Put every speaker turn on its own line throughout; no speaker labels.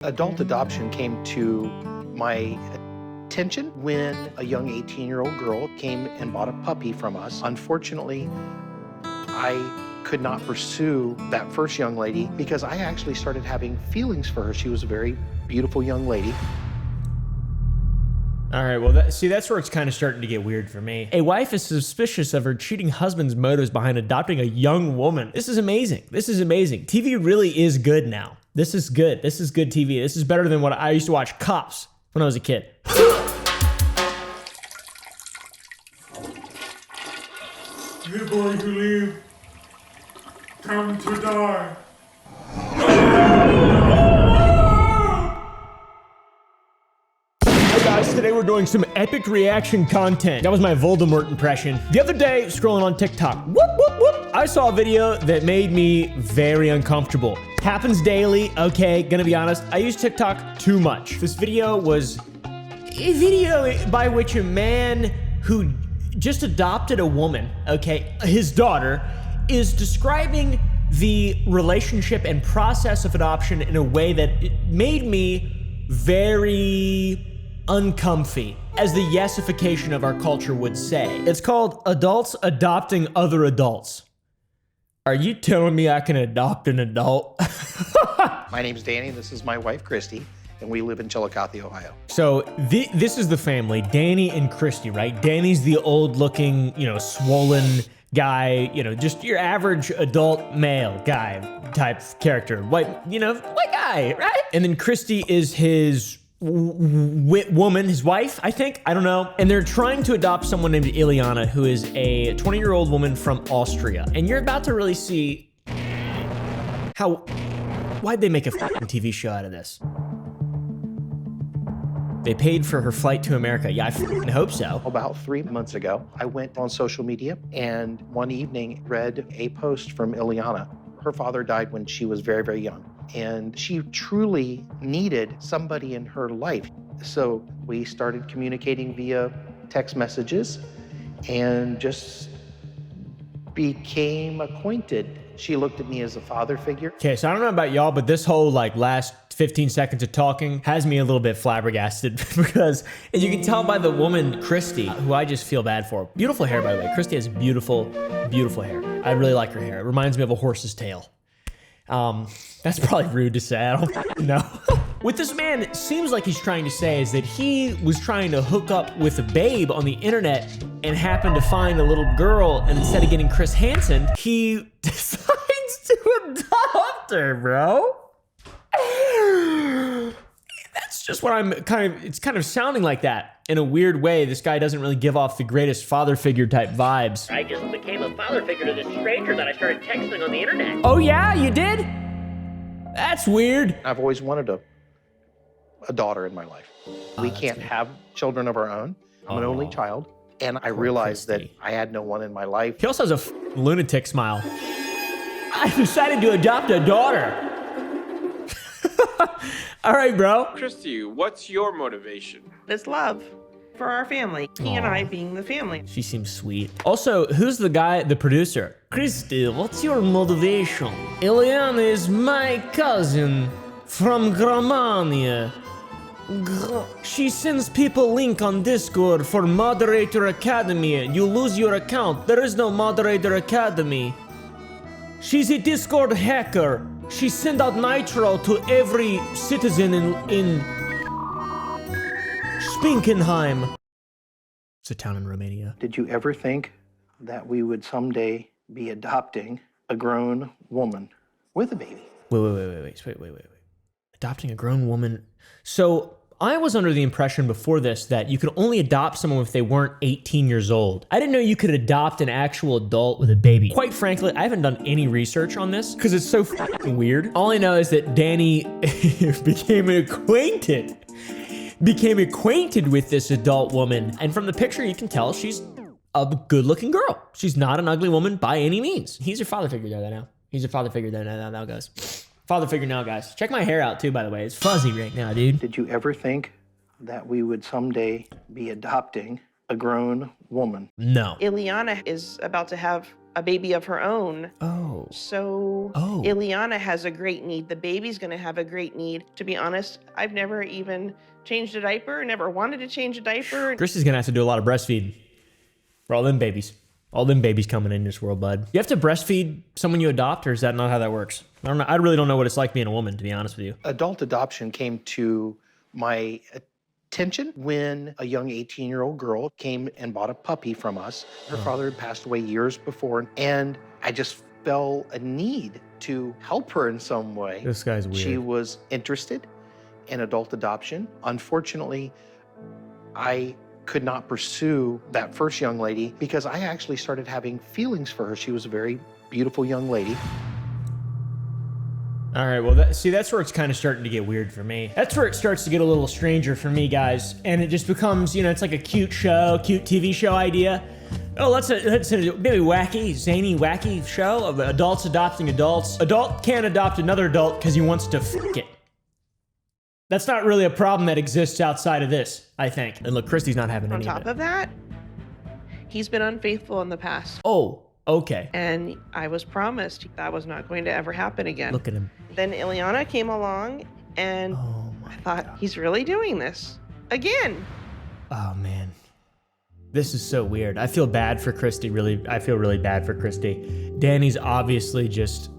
Adult adoption came to my attention when a young 18-year-old girl came and bought a puppy from us. Unfortunately, I could not pursue that first young lady because I actually started having feelings for her. She was a very beautiful young lady.
All right, well, that's where it's kind of starting to get weird for me. A wife is suspicious of her cheating husband's motives behind adopting a young woman. This is amazing. This is amazing. TV really is good now. This is good. This is good TV. This is better than what I used to watch Cops when I was a kid.
You boys who leave, come to die.
Hey guys, today we're doing some epic reaction content. That was my Voldemort impression. The other day, scrolling on TikTok, whoop, whoop, whoop, I saw a video that made me very uncomfortable. Happens daily, okay, gonna be honest. I use TikTok too much. This video was a video by which a man who just adopted a woman, okay, his daughter, is describing the relationship and process of adoption in a way that it made me very uncomfy, as the yesification of our culture would say. It's called adults adopting other adults. Are you telling me I can adopt an adult?
My name's Danny, this is my wife, Christy, and we live in Chillicothe, Ohio.
So this is the family, Danny and Christy, right? Danny's the old looking, swollen guy, just your average adult male guy type character. White guy, right? And then Christy is his woman, his wife, I think. I don't know. And they're trying to adopt someone named Ileana, who is a 20-year-old woman from Austria. And you're about to really see why'd they make a fucking TV show out of this? They paid for her flight to America. Yeah, I fucking hope so.
About 3 months ago, I went on social media and one evening read a post from Ileana. Her father died when she was very, very young, and she truly needed somebody in her life. So we started communicating via text messages and just became acquainted. She looked at me as a father figure.
Okay, so I don't know about y'all, but this whole last 15 seconds of talking has me a little bit flabbergasted because, as you can tell by the woman, Christy, who I just feel bad for. Beautiful hair, by the way. Christy has beautiful, beautiful hair. I really like her hair. It reminds me of a horse's tail. That's probably rude to say. I don't know. What this man, it seems like he's trying to say is that he was trying to hook up with a babe on the internet and happened to find a little girl, and instead of getting Chris Hansen, he decides to adopt her, bro. That's just what it's kind of sounding like that. In a weird way, this guy doesn't really give off the greatest father figure type vibes.
I just became a father figure to this stranger that I started texting on the internet.
Oh yeah, you did? That's weird.
I've always wanted a daughter in my life. We can't have children of our own. I'm an only child, and I realized that I had no one in my life.
He also has a lunatic smile. I decided to adopt a daughter. All right, bro.
Christy, what's your motivation?
It's love for our family. He and I being the family.
She seems sweet. Also, who's the guy, the producer? Christy, what's your motivation? Ileana is my cousin from Gromania. She sends people link on Discord for Moderator Academy. You lose your account. There is no Moderator Academy. She's a Discord hacker. She sent out Nitro to every citizen in Spinkenheim. It's a town in Romania.
Did you ever think that we would someday be adopting a grown woman with a baby?
Wait. Adopting a grown woman. So I was under the impression before this that you could only adopt someone if they weren't 18 years old. I didn't know you could adopt an actual adult with a baby. Quite frankly, I haven't done any research on this because it's so fucking weird. All I know is that Danny became acquainted with this adult woman. And from the picture, you can tell she's a good-looking girl. She's not an ugly woman by any means. He's your father figure there now. He's your father figure there now, guys. Father figure now, guys. Check my hair out too, by the way. It's fuzzy right now, dude.
Did you ever think that we would someday be adopting a grown woman?
No.
Ileana is about to have a baby of her own.
Oh.
So
Oh.
Ileana has a great need. The baby's going to have a great need. To be honest, I've never even changed a diaper, never wanted to change a diaper.
Christy's gonna have to do a lot of breastfeeding for all them babies. All them babies coming in this world, bud. You have to breastfeed someone you adopt, or is that not how that works? I don't know. I really don't know what it's like being a woman, to be honest with you.
Adult adoption came to my attention when a young 18-year-old girl came and bought a puppy from us. Her father had passed away years before, and I just felt a need to help her in some way.
This guy's weird.
She was interested in adult adoption. Unfortunately, I could not pursue that first young lady because I actually started having feelings for her. She was a very beautiful young lady.
All right, well, see, that's where it's kind of starting to get weird for me. That's where it starts to get a little stranger for me, guys. And it just becomes, you know, it's like a cute show, cute TV show idea. Oh, let's a maybe wacky, zany, wacky show of adults adopting adults. Adult can't adopt another adult because he wants to f*** it. That's not really a problem that exists outside of this, I think. And look, Christy's not having
On
any
top
of it.
of that, he's been unfaithful in the past.
Oh, okay.
And I was promised that was not going to ever happen again.
Look at him.
Then Ileana came along, and
Oh my
I thought, he's really doing this again.
Oh man, this is so weird. I feel bad for Christy. Really, I feel really bad for Christy. Danny's obviously just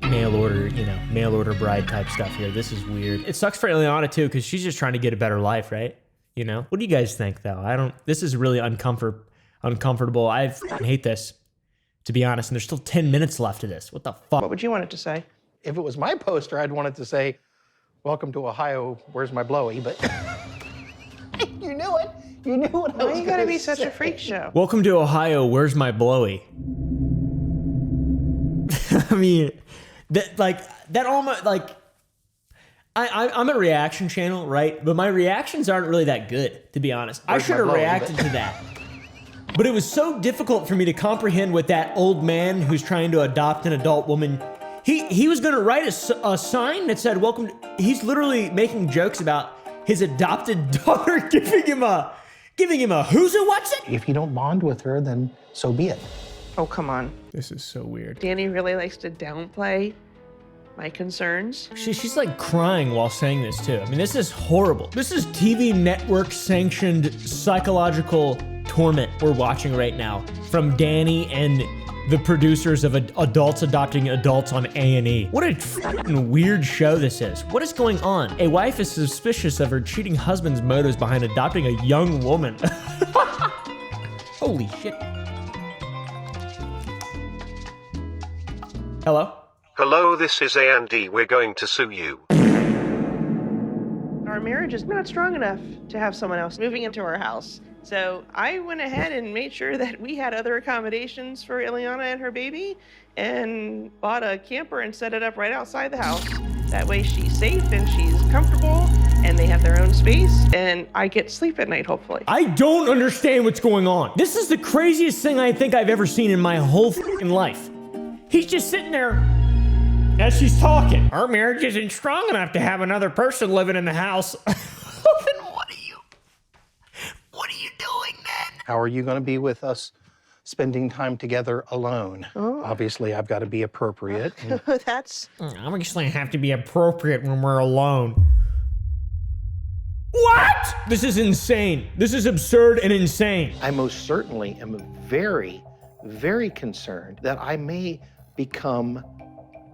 mail order, you know, mail order bride type stuff here. This is weird. It sucks for Ileana too, because she's just trying to get a better life, right? You know. What do you guys think though? This is really uncomfortable. I hate this, to be honest. And there's still 10 minutes left of this. What the fuck?
What would you want it to say?
If it was my poster, I'd want it to say, "Welcome to Ohio, where's my blowy?" But you knew it. You knew what I
Why
was
you gotta
gonna
be such a
say.
freak show?
Welcome to Ohio. Where's my blowy? I mean, that almost like. I'm a reaction channel, right? But my reactions aren't really that good, to be honest. I
Where's
should
my
have
blowy,
reacted to that. But it was so difficult for me to comprehend what that old man who's trying to adopt an adult woman. He was gonna write a sign that said "Welcome." He's literally making jokes about his adopted daughter, giving him a who's it, what's it?
If you don't bond with her, then so be it.
Oh, come on.
This is so weird.
Danny really likes to downplay my concerns.
She's like crying while saying this too. I mean, this is horrible. This is TV network sanctioned psychological torment we're watching right now from Danny and the producers of Adults Adopting Adults on A&E. What a fucking weird show this is. What is going on? A wife is suspicious of her cheating husband's motives behind adopting a young woman. Holy shit. Hello?
Hello, this is Andy. We're going to sue you.
Our marriage is not strong enough to have someone else moving into our house. So I went ahead and made sure that we had other accommodations for Ileana and her baby and bought a camper and set it up right outside the house. That way she's safe and she's comfortable and they have their own space and I get sleep at night, hopefully.
I don't understand what's going on. This is the craziest thing I think I've ever seen in my whole fucking life. He's just sitting there as she's talking. Our marriage isn't strong enough to have another person living in the house. Then what are you doing then?
How are you going to be with us spending time together alone?
Oh.
Obviously, I've got to be appropriate.
That's
Obviously, I have to be appropriate when we're alone. What? This is insane. This is absurd and insane.
I most certainly am very, very concerned that I may become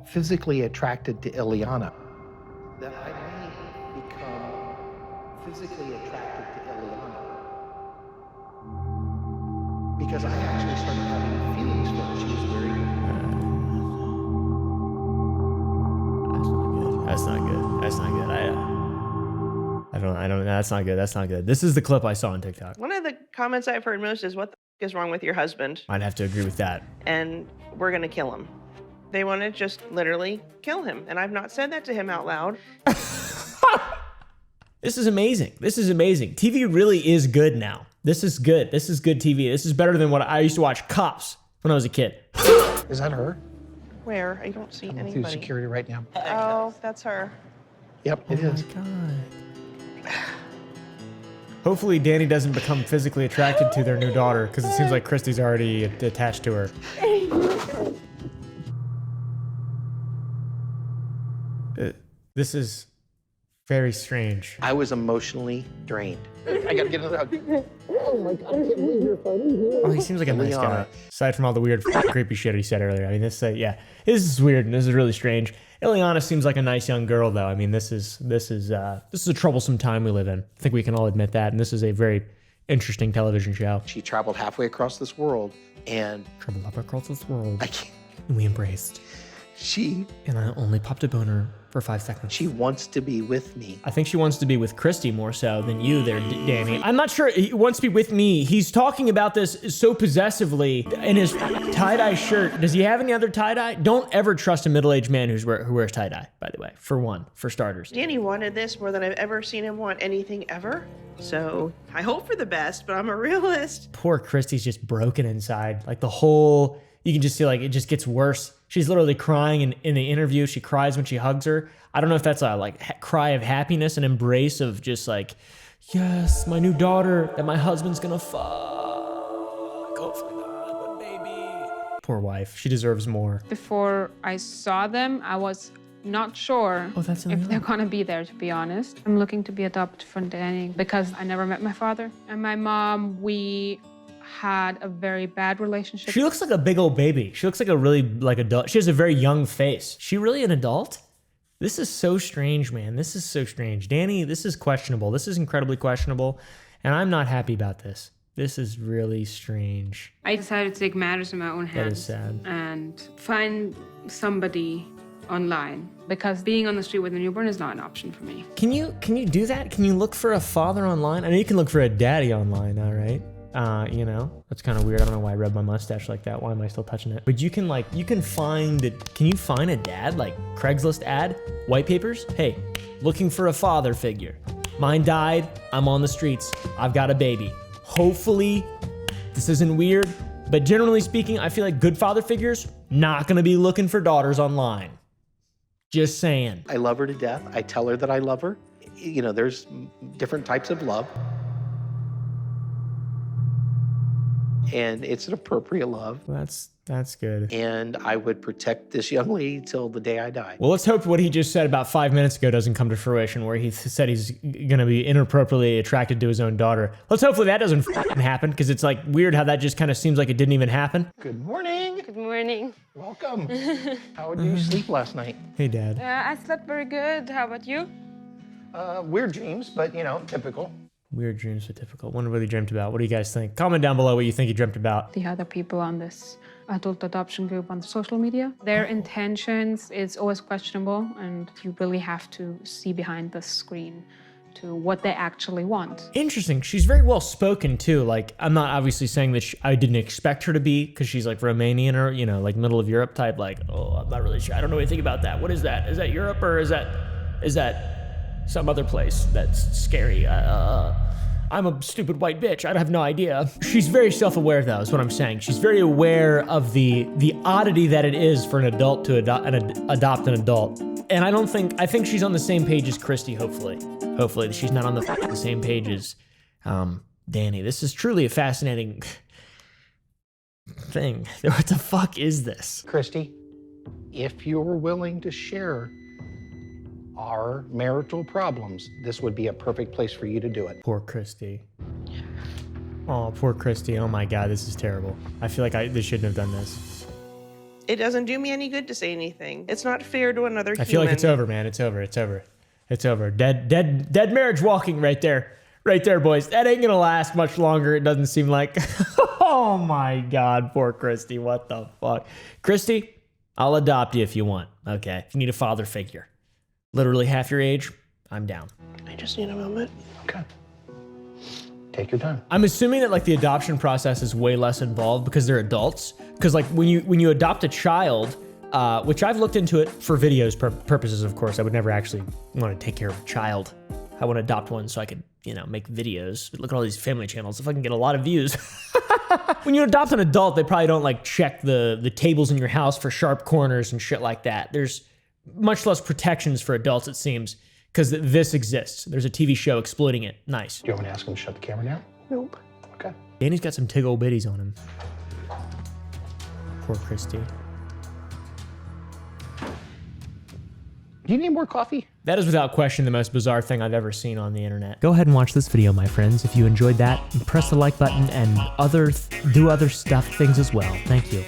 physically attracted to Ileana. That I may become physically attracted to Ileana. Because I actually started having feelings for her. She was very...
That's not good. That's not good. I don't, that's not good. That's not good. This is the clip I saw on TikTok.
one of the comments I've heard most is, what the f is wrong with your husband?
I'd have to agree with that.
And we're gonna kill him. They want to just literally kill him. And I've not said that to him out loud.
This is amazing. This is amazing. TV really is good now. This is good. This is good TV. This is better than what I used to watch Cops when I was a kid.
Is that her?
Where? I don't see
Through
anybody.
security right now.
Oh, that's her.
Yep, it is.
God. Hopefully Danny doesn't become physically attracted to their new daughter, because it seems like Christy's already attached to her. This is very strange.
I was emotionally drained. I gotta get another hug. Oh my God, I can't believe you're fighting here.
Oh, he seems like a nice guy.
Liana.
Aside from all the weird, creepy shit he said earlier. I mean, this is weird and this is really strange. Ileana seems like a nice young girl, though. I mean, this is a troublesome time we live in. I think we can all admit that. And this is a very interesting television show.
She traveled halfway across this world, and
Traveled up across this world,
I can't.
and we embraced. And I only popped a boner for 5 seconds.
She wants to be with me.
I think she wants to be with Christy more so than you there, Danny. I'm not sure he wants to be with me. He's talking about this so possessively in his tie-dye shirt. Does he have any other tie-dye? Don't ever trust a middle-aged man who wears tie-dye, by the way, for starters.
Danny wanted this more than I've ever seen him want anything ever. So I hope for the best, but I'm a realist.
Poor Christy's just broken inside. Like the whole, you can just see like it just gets worse. She's literally crying in the interview. She cries when she hugs her. I don't know if that's a like cry of happiness, an embrace of just like, yes, my new daughter that my husband's gonna fuck. Hopefully not, but maybe. Poor wife. She deserves more.
Before I saw them, I was not sure
Oh, that's
if they're gonna be there, to be honest. I'm looking to be adopted from Danny because I never met my father. And my mom, we had a very bad relationship.
She looks like a big old baby. She looks like a really like adult. She has a very young face. She really an adult? This is so strange, man. This is so strange. Danny, this is questionable. This is incredibly questionable. And I'm not happy about this. This is really strange.
I decided to take matters in my own hands.
That is sad.
And find somebody online because being on the street with a newborn is not an option for me.
Can you do that? Can you look for a father online? I know you can look for a daddy online, all right? You know, that's kind of weird. I don't know why I rubbed my mustache like that. Why am I still touching it? But you can find it. Can you find a dad? Like Craigslist ad? White papers? Hey, looking for a father figure. Mine died. I'm on the streets. I've got a baby. Hopefully, this isn't weird, but generally speaking, I feel like good father figures, not gonna be looking for daughters online. Just saying.
I love her to death. I tell her that I love her. You know, there's different types of love. And it's an appropriate love.
That's good.
And I would protect this young lady till the day I die.
Well, let's hope what he just said about 5 minutes ago doesn't come to fruition, where he said he's gonna be inappropriately attracted to his own daughter. Let's hopefully that doesn't happen, because it's like weird how that just kind of seems like it didn't even happen.
Good morning.
Good morning.
Welcome. How did you sleep last night?
Hey, Dad.
I slept very good. How about you?
Weird dreams, but you know, typical.
Weird dreams are difficult. Wonder what he dreamt about. What do you guys think? Comment down below what you think he dreamt about.
The other people on this adult adoption group on social media, their intentions is always questionable, and you really have to see behind the screen to what they actually want.
Interesting. She's very well spoken too. Like, I'm not obviously saying that I didn't expect her to be, because she's like Romanian or, you know, like middle of Europe type. Like, oh, I'm not really sure. I don't know anything about that. What is that? Is that Europe, or is that some other place that's scary? I'm a stupid white bitch. I have no idea. She's very self-aware, though, is what I'm saying. She's very aware of the oddity that it is for an adult to adopt an adult. And I think she's on the same page as Christy, hopefully. Hopefully she's not on the same page as Danny. This is truly a fascinating thing. What the fuck is this?
Christy, if you're willing to share our marital problems, this would be a perfect place for you to do it.
Poor Christy. Oh, poor Christy. Oh my God, this is terrible. I feel like they shouldn't have done this.
It doesn't do me any good to say anything. It's not fair to another human.
I feel like it's over, man. It's over. It's over. It's over. Dead marriage walking right there. Right there, boys. That ain't gonna last much longer, it doesn't seem like. Oh my God, poor Christy. What the fuck? Christy, I'll adopt you if you want. Okay. If you need a father figure. Literally half your age, I'm down.
I just need a moment.
Okay. Take your time.
I'm assuming that like the adoption process is way less involved because they're adults. Because like when you adopt a child, which I've looked into it for videos purposes, of course, I would never actually want to take care of a child. I want to adopt one so I could, you know, make videos. Look at all these family channels. If I can get a lot of views. When you adopt an adult, they probably don't like check the tables in your house for sharp corners and shit like that. There's much less protections for adults, it seems, because this exists. There's a TV show exploiting it. Nice.
Do you want me to ask him to shut the camera down?
Nope.
Okay.
Danny's got some tig old bitties on him. Poor Christy.
Do you need more coffee?
That is without question the most bizarre thing I've ever seen on the internet. Go ahead and watch this video, my friends. If you enjoyed that, press the like button and do other things as well. Thank you.